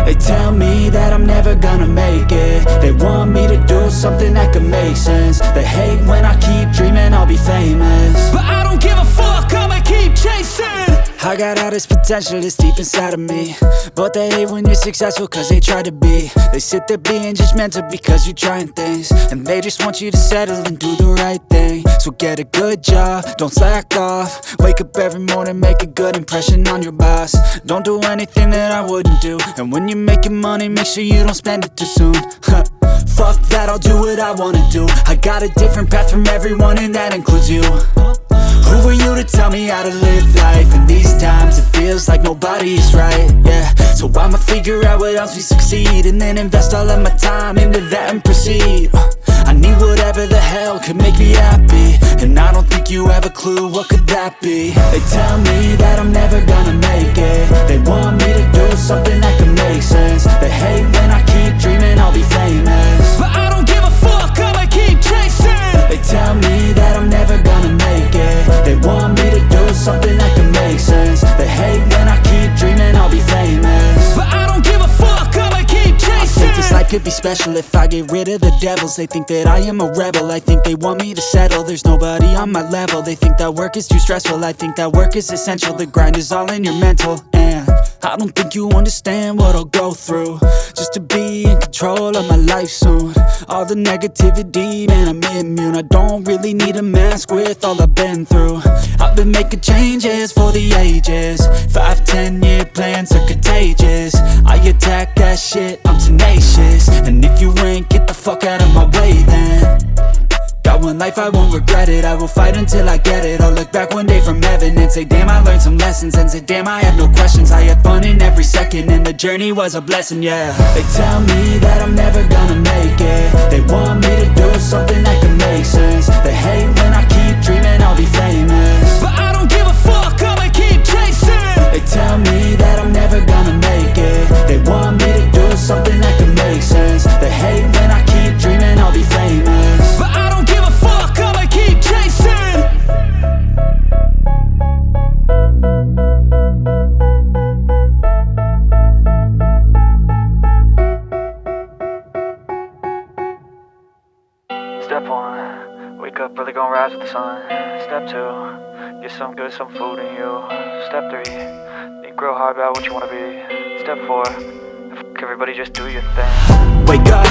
They tell me that I'm never gonna make it. They want me to do something that could make sense. They hate when I keep dreaming I'll be famous, but I don't give a fuck, I'ma keep chasing. I got all this potential that's deep inside of me, but they hate when you're successful cause they try to be. They sit there being judgmental because you're trying things, and they just want you to settle and do the right thing. So get a good job, don't slack off. Wake up every morning, make a good impression on your boss. Don't do anything that I wouldn't do, and when you're making money, make sure you don't spend it too soon. Fuck that, I'll do what I wanna do. I got a different path from everyone, and that includes you. Who are you to tell me how to live life? In these times it feels like nobody's right, yeah. So I'ma figure out what else we succeed, and then invest all of my time into that and proceed. I need whatever the hell could make me happy, and I don't think you have a clue what could that be. They tell me that I'm never gonna make it. They want me to do something that could make sense. They hate when I keep dreaming I'll be famous, but I don't give a fuck, I'ma keep chasing. They tell me that I'm never gonna make it. They want me to do something that can make sense. They hate when I keep dreaming I'll be famous, but I don't give a fuck, I'ma keep chasing. I think this life could be special if I get rid of the devils. They think that I am a rebel, I think they want me to settle. There's nobody on my level. They think that work is too stressful, I think that work is essential. The grind is all in your mental, and I don't think you understand what I'll go through just to be in control of my life soon. All the negativity, man, I'm immune. I don't really need a mask with all I've been through. I've been making changes for the ages. 5-10 year plans are contagious. I attack that shit, I'm tenacious. And if you ain't, get the fuck out of my way then. Got one life, I won't regret it. I will fight until I get it. I'll look back one day from heaven and say, damn, I learned some lessons. And say, damn, I had no questions. I had fun in every second, and the journey was a blessing, yeah. They tell me that I'm never gonna make it. They want me to do something that can make sense. They hate when I keep dreaming I'll be famous, but I don't give a fuck, I'ma keep chasing. They tell me that I'm never gonna make it. They want me to do something that can make sense. They hate when I keep dreaming I'll be famous, but I don't give a fuck, I'ma keep chasing. Step 1, wake up early, gonna rise with the sun. Step 2, get some good, some food in you. Step 3, think real hard about what you wanna be. Step 4, everybody just do your thing. Wake up,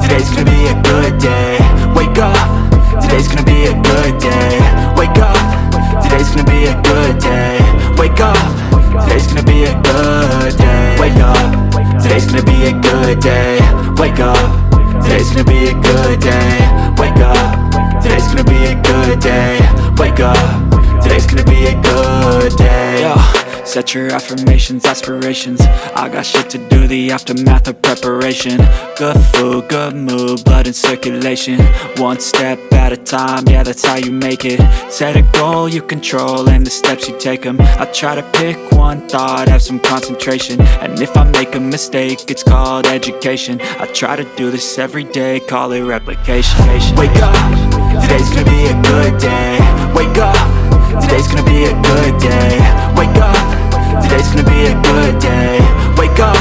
today's gonna be a good day. Wake up, today's gonna be a good day. Wake up, today's gonna be a good day. Wake up, today's gonna be a good day. Wake up, today's gonna be a good day. Wake up, today's gonna be a good day. Wake up, today's gonna be a good day. Wake up, today's gonna be a good day. Yo, set your affirmations, aspirations. I got shit to do, the aftermath of preparation. Good food, good mood, blood in circulation. One step at a time, yeah, that's how you make it. Set a goal you control and the steps you take them. I try to pick one thought, have some concentration. And if I make a mistake, it's called education. I try to do this every day, call it replication. Wake up, today's gonna be a good day. Wake up, today's gonna be a good day. Wake up, today's gonna be a good day. Wake up,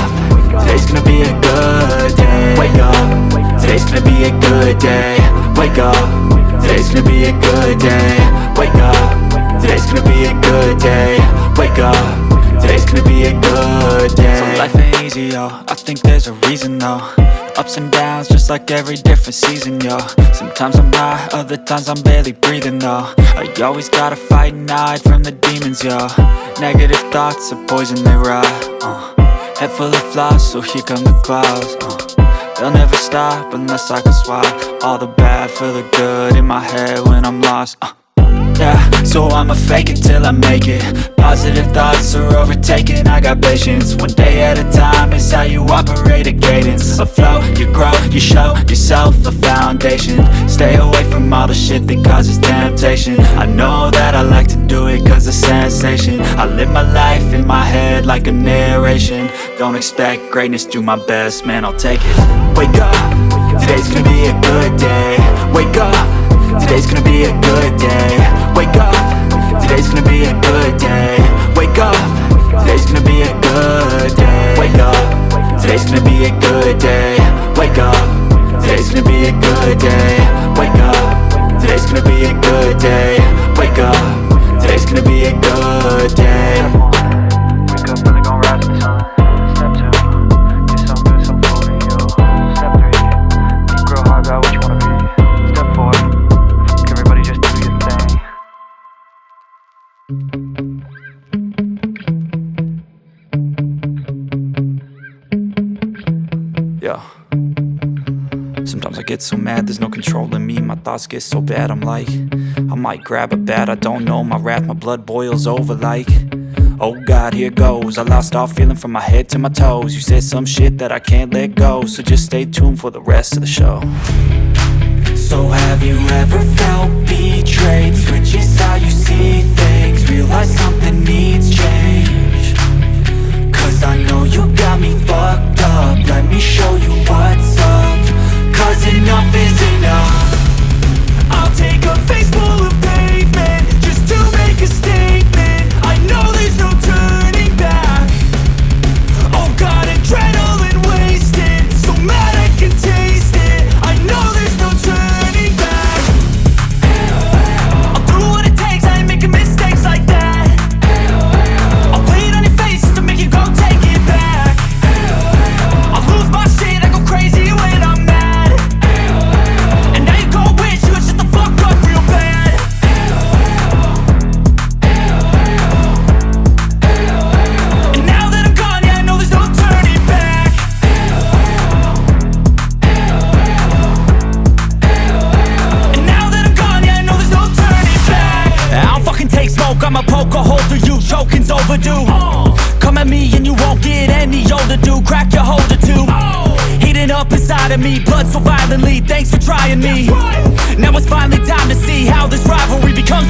today's gonna be a good day. Wake up, today's gonna be a good day. Wake up, today's gonna be a good day. Wake up, today's gonna be a good day. Wake up, today's gonna be a good day. So life ain't easy, yo, I think there's a reason though. Ups and downs, just like every different season, yo. Sometimes I'm high, other times I'm barely breathing, though. I always gotta fight and hide from the demons, yo. Negative thoughts are poison, they rot. Head full of flies, so here come the clouds. They'll never stop unless I can swap all the bad for the good in my head when I'm lost. Yeah, so I'ma fake it till I make it. Positive thoughts are overtaken, I got patience. One day at a time is how you operate a cadence. A flow, you grow, you show yourself a foundation. Stay away from all the shit that causes temptation. I know that I like to do it cause it's sensation. I live my life in my head like a narration. Don't expect greatness, do my best, man, I'll take it. Wake up, today's gonna be a good day. Wake up, today's gonna be a good day. Wake up, today's gonna be a good day. Wake up, today's gonna be a good day. Wake up, today's gonna be a good day. Wake up, today's gonna be a good day. Wake up, today's gonna be a good day. Wake up, today's gonna be a good day. Wake up, really gon' rise with the sun. Step 2, get some good, some food in you. Step 3, think real hard about what you wanna be. Step 4, everybody just do your thing. Yeah. Sometimes I get so mad, there's no controlling me. My thoughts get so bad, I'm like, I might grab a bat, I don't know. My wrath, my blood boils over like, oh God, here goes. I lost all feeling from my head to my toes. You said some shit that I can't let go, so just stay tuned for the rest of the show. So have you ever felt betrayed? Switches how you see things, realize something needs change. Cause I know you got me fucked up, let me show you what's up. Cause enough is enough. I'll take a face full of pavement just to make a statement. I know there's no turning back. Oh God, adrenaline wasted, so mad I can taste it. I know there's no turning back. I'll do what it takes, I ain't making mistakes like that. I'll play it on your face just to make you go take it back. I'll lose my shit, I go crazy when I'm mad. And now you go wish you would shut the fuck up real bad. And now that I'm gone, yeah, I know there's no turning back. And now that I'm gone, yeah, I know there's no turning back. I don't fucking take smoke, I'ma poke a hole through you, choking's overdue. Come at me and you won't get any older, dude. Crack your holder too. Heating up inside of me, blood so violently. Thanks for trying me. Now it's finally time to see how this rivalry becomes